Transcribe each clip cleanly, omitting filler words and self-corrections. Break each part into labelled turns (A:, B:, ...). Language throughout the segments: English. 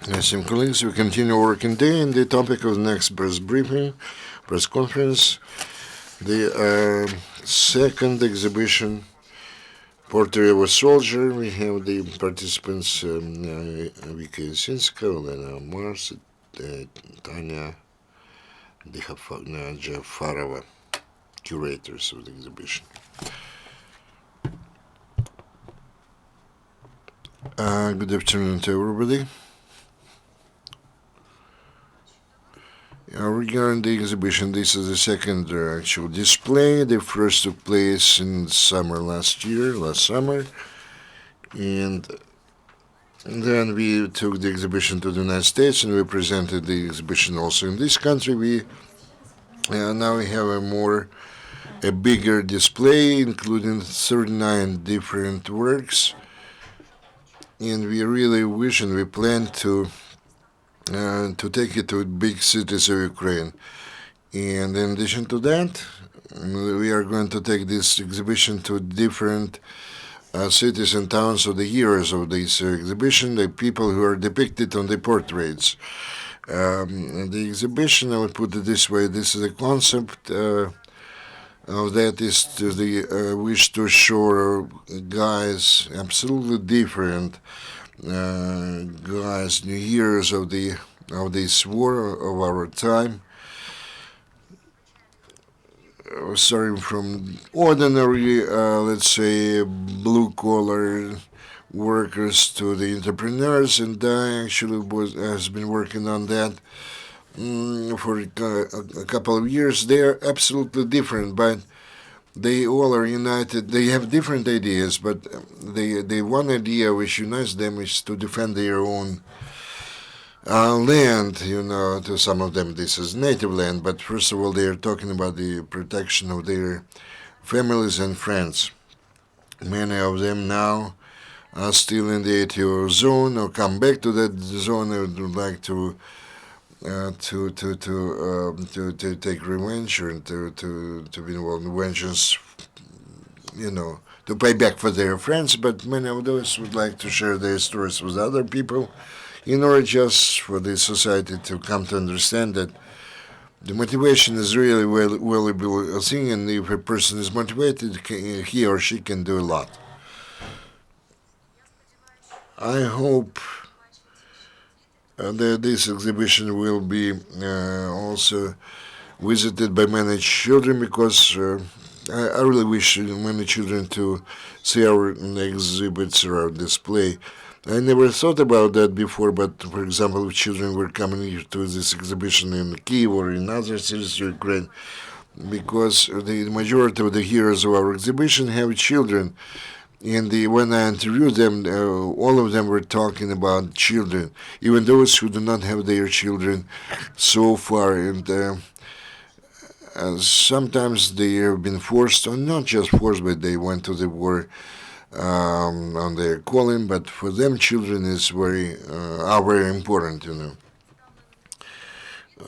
A: Esteemed colleagues, we continue working day in the topic of the next press conference, the second exhibition, Portrait of a Soldier. We have the participants Vika Yasynska, Olena Mas, Tanya Dzhafarova, curators of the exhibition. Good afternoon to everybody. Regarding the exhibition, this is the second actual display. The first took place in summer last summer, and then we took the exhibition to the United States, and we presented the exhibition also in this country. Now we have a bigger display, including 39 different works, and we really wish and we plan to take it to big cities of Ukraine. And in addition to that, we are going to take this exhibition to different cities and towns of the heroes of this exhibition, the people who are depicted on the portraits. The exhibition, I would put it this way, this is a concept of that is to the wish to show guys absolutely different guys, new heroes of this war of our time, starting from ordinary, let's say, blue-collar workers to the entrepreneurs, and I actually has been working on that for a couple of years. They are absolutely different, but they all are united. They have different ideas, but the one idea which unites them is to defend their own land. To some of them this is native land, but first of all they are talking about the protection of their families and friends. Many of them now are still in the ATO zone or come back to that zone. I would like to take revenge or to be involved in vengeance, to pay back for their friends. But many of those would like to share their stories with other people, in order just for the society to come to understand that the motivation is really valuable thing, and if a person is motivated, he or she can do a lot. I hope that this exhibition will be also visited by many children, because I really wish many children to see our exhibits or our display. I never thought about that before, but for example, if children were coming to this exhibition in Kiev or in other cities of Ukraine, because the majority of the heroes of our exhibition have children. And when I interviewed them, all of them were talking about children, even those who do not have their children so far. And sometimes they have been forced, or not just forced, but they went to the war on their calling. But for them, children is are very important.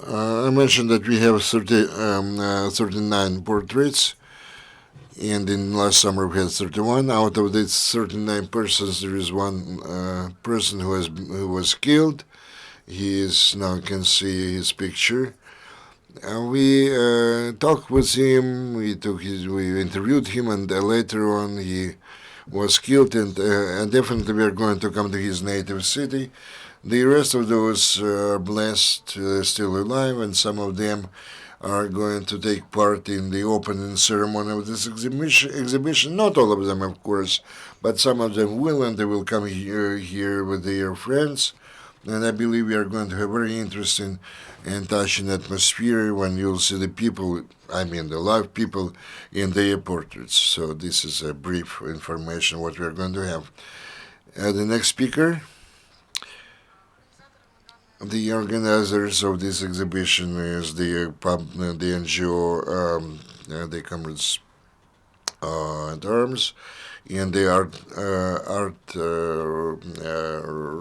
A: I mentioned that we have 39 portraits. And in last summer we had 31. Out of these 39 persons, there is one person who was killed. He is now, you can see his picture. We talked with him. We interviewed him, and later on he was killed. And definitely we are going to come to his native city. The rest of those are blessed, still alive, and some of them are going to take part in the opening ceremony of this exhibition. Not all of them, of course, but some of them will, and they will come here with their friends. And I believe we are going to have a very interesting and touching atmosphere when you'll see the people, the live people, in their portraits. So this is a brief information what we are going to have. The next speaker. The organizers of this exhibition is the NGO, the Comrades at Arms, and the art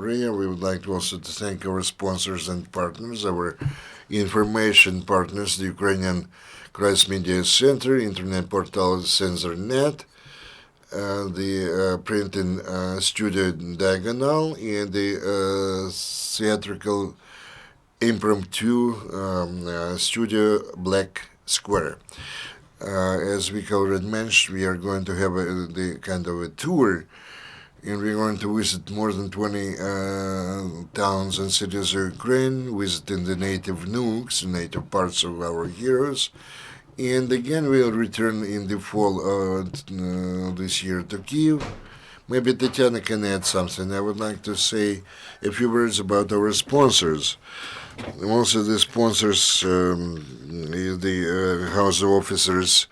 A: area. We would like to also to thank our sponsors and partners, our information partners, the Ukrainian Crisis Media Center, internet portal Censornet, the printing studio diagonal, and the theatrical impromptu studio black square. As we already mentioned, we are going to have the kind of a tour, and we're going to visit more than 20 towns and cities of Ukraine, visiting the native nooks, native parts of our heroes. And again, we'll return in the fall this year to Kiev. Maybe Tatiana can add something. I would like to say a few words about our sponsors. Most of the sponsors is the House of Officers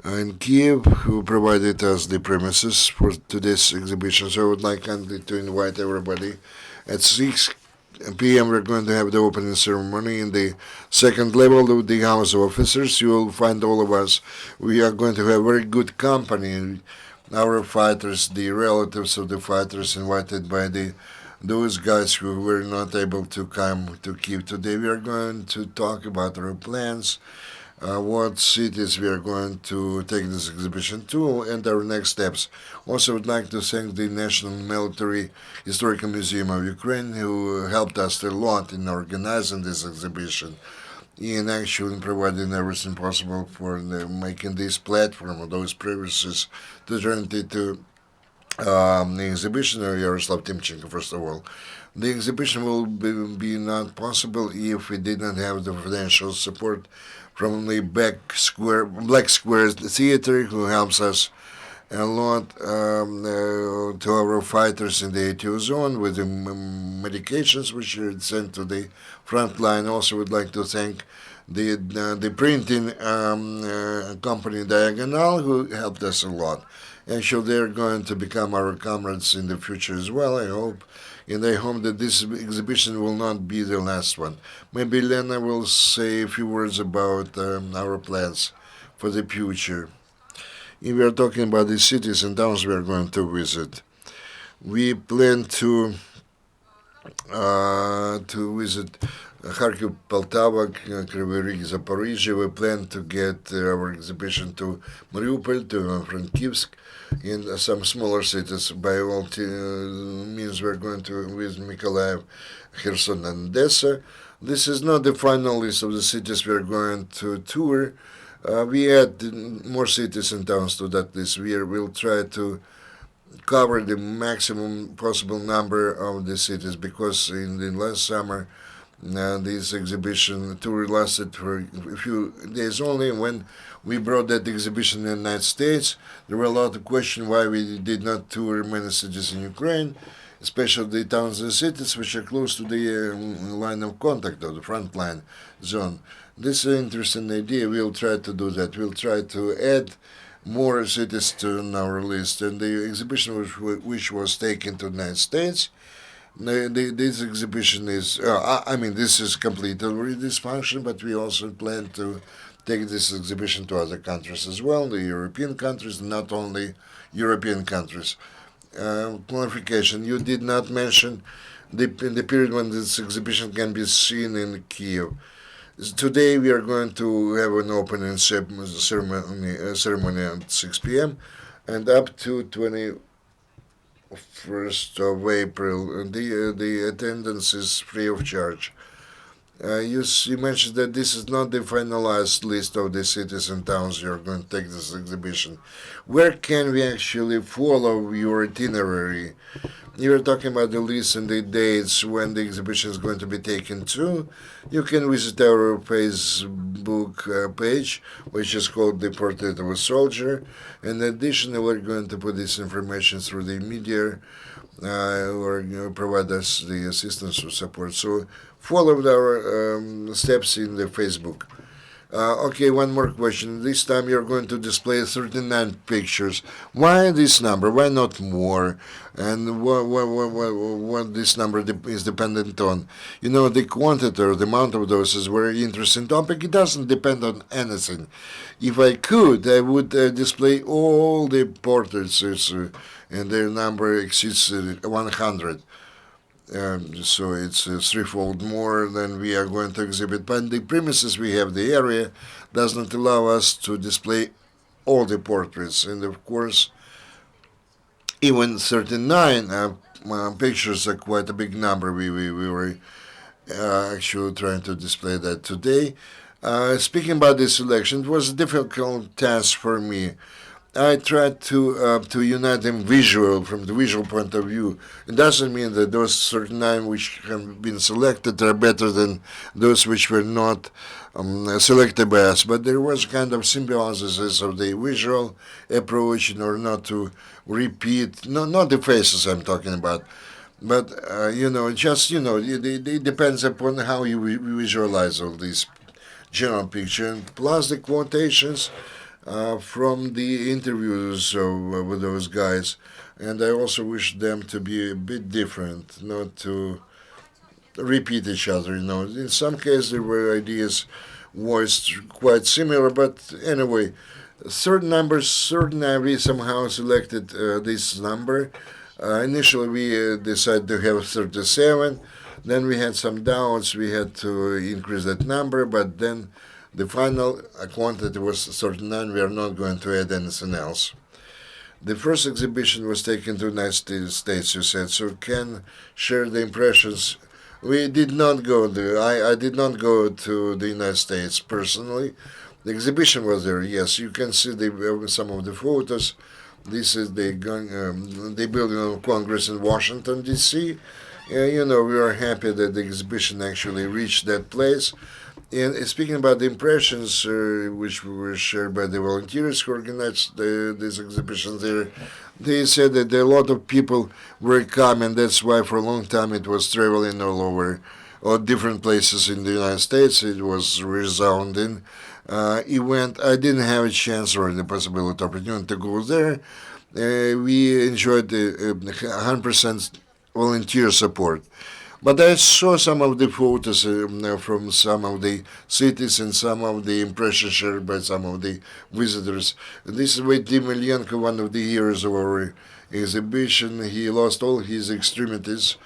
A: in Kiev, who provided us the premises for today's exhibition. So I would like kindly to invite everybody at 6 p.m. We're going to have the opening ceremony in the second level of the House of Officers. You will find all of us. We are going to have very good company. Our fighters, the relatives of the fighters invited by those guys who were not able to come to Kiev today. We are going to talk about our plans, what cities we are going to take this exhibition to, and our next steps. Also, would like to thank the National Military Historical Museum of Ukraine, who helped us a lot in organizing this exhibition and actually providing everything possible for making this platform of those premises to turn it into the exhibition of Yaroslav Timchenko, first of all. The exhibition will be not possible if we did not have the financial support from the Black Square Theater, who helps us a lot to our fighters in the ATO zone with the medications which are sent to the front line. Also, would like to thank the printing company Diagonal, who helped us a lot. Actually, they're going to become our comrades in the future as well, I hope. And I hope that this exhibition will not be the last one. Maybe Lena will say a few words about our plans for the future. If we are talking about the cities and towns we are going to visit, we plan to visit Kharkiv, Poltava, Kryvyi Rih, Zaporizhia. We plan to get our exhibition to Mariupol, to Frankivsk, and some smaller cities. By all means, we're going to visit Mykolaiv, Kherson, and Odessa. This is not the final list of the cities we're going to tour. We add more cities and towns to that list. We'll try to cover the maximum possible number of the cities, because in the last summer this exhibition tour lasted for a few days only. When we brought that exhibition in the United States, there were a lot of questions why we did not tour many cities in Ukraine, especially the towns and cities which are close to the line of contact, or the front line zone. This is an interesting idea. We'll try to do that. We'll try to add more cities to our list. And the exhibition which was taken to the United States, this exhibition is, this is completed already, this function, but we also plan to take this exhibition to other countries as well, the European countries, not only European countries. Clarification, you did not mention the period when this exhibition can be seen in Kiev. Today we are going to have an opening ceremony at 6 p.m. and up to 21st of April. The attendance is free of charge. You mentioned that this is not the finalized list of the cities and towns you're going to take this exhibition. Where can we actually follow your itinerary? You were talking about the list and the dates when the exhibition is going to be taken to. You can visit our Facebook page, which is called The Portrait of a Soldier. In addition, we're going to put this information through the media, or provide us the assistance or support. So follow our steps in the Facebook. Okay, one more question. This time you're going to display 39 pictures. Why this number? Why not more? And what this number is dependent on? The quantity or the amount of those is a very interesting topic. It doesn't depend on anything. If I could, I would display all the portraits, and their number exceeds 100. So it's threefold more than we are going to exhibit. But the premises we have, the area, does not allow us to display all the portraits. And of course, Even 39 pictures are quite a big number. We were actually trying to display that today. Speaking about this selection, it was a difficult task for me. I tried to unite them visual from the visual point of view. It doesn't mean that those 39 which have been selected are better than those which were not selected by us, but there was kind of symbiosis of the visual approach in order not to repeat, not the faces I'm talking about, but just it depends upon how you visualize all these general picture, plus the quotations from the interviews with those guys. And I also wish them to be a bit different, not to repeat each other. In some cases there were ideas voiced quite similar, but anyway, certain numbers, we somehow selected this number. Initially, we decided to have 37. Then we had some doubts. We had to increase that number, but then the final quantity was 39. We are not going to add anything else. The first exhibition was taken to the United States, you said, so can share the impressions. We did not go there. I did not go to the United States personally. The exhibition was there, yes. You can see some of the photos. This is the building of Congress in Washington, D.C. We are happy that the exhibition actually reached that place. And speaking about the impressions which were shared by the volunteers who organized this exhibition there, they said that a lot of people were coming. That's why for a long time it was traveling all over, all different places in the United States. It was resounding event. I didn't have a chance or the possibility, opportunity to go there. We enjoyed the 100% volunteer support. But I saw some of the photos from some of the cities and some of the impressions shared by some of the visitors. This is Vadim Ilyenko, one of the heroes of our exhibition. He lost all his extremities,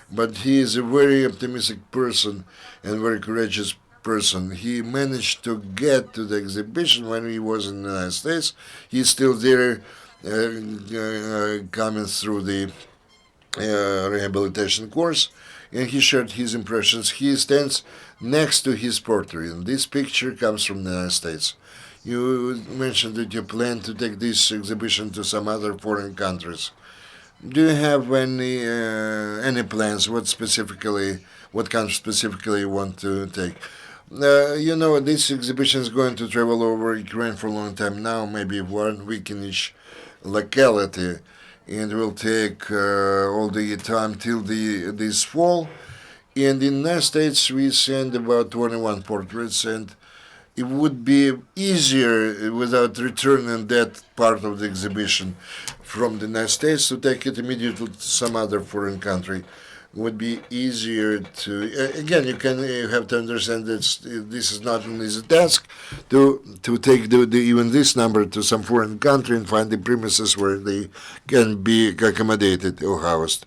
A: but he is a very optimistic person and very courageous person. He managed to get to the exhibition when he was in the United States. He's still there, coming through the rehabilitation course, and he shared his impressions. He stands next to his portrait, and this picture comes from the United States. You mentioned that you plan to take this exhibition to some other foreign countries. Do you have any plans? What country specifically you want to take? This exhibition is going to travel over Ukraine for a long time now, maybe 1 week in each locality, and will take all the time till this fall. And in the United States, we send about 21 portraits, and it would be easier without returning that part of the exhibition from the United States to take it immediately to some other foreign country. Would be easier to. Again, you have to understand that this is not an easy task to take even this number to some foreign country and find the premises where they can be accommodated or housed.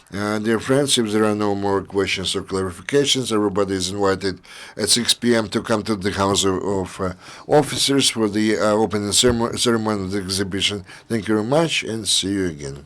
A: Dear friends, if there are no more questions or clarifications, everybody is invited at 6 p.m. to come to the House of Officers for the opening ceremony of the exhibition. Thank you very much, and see you again.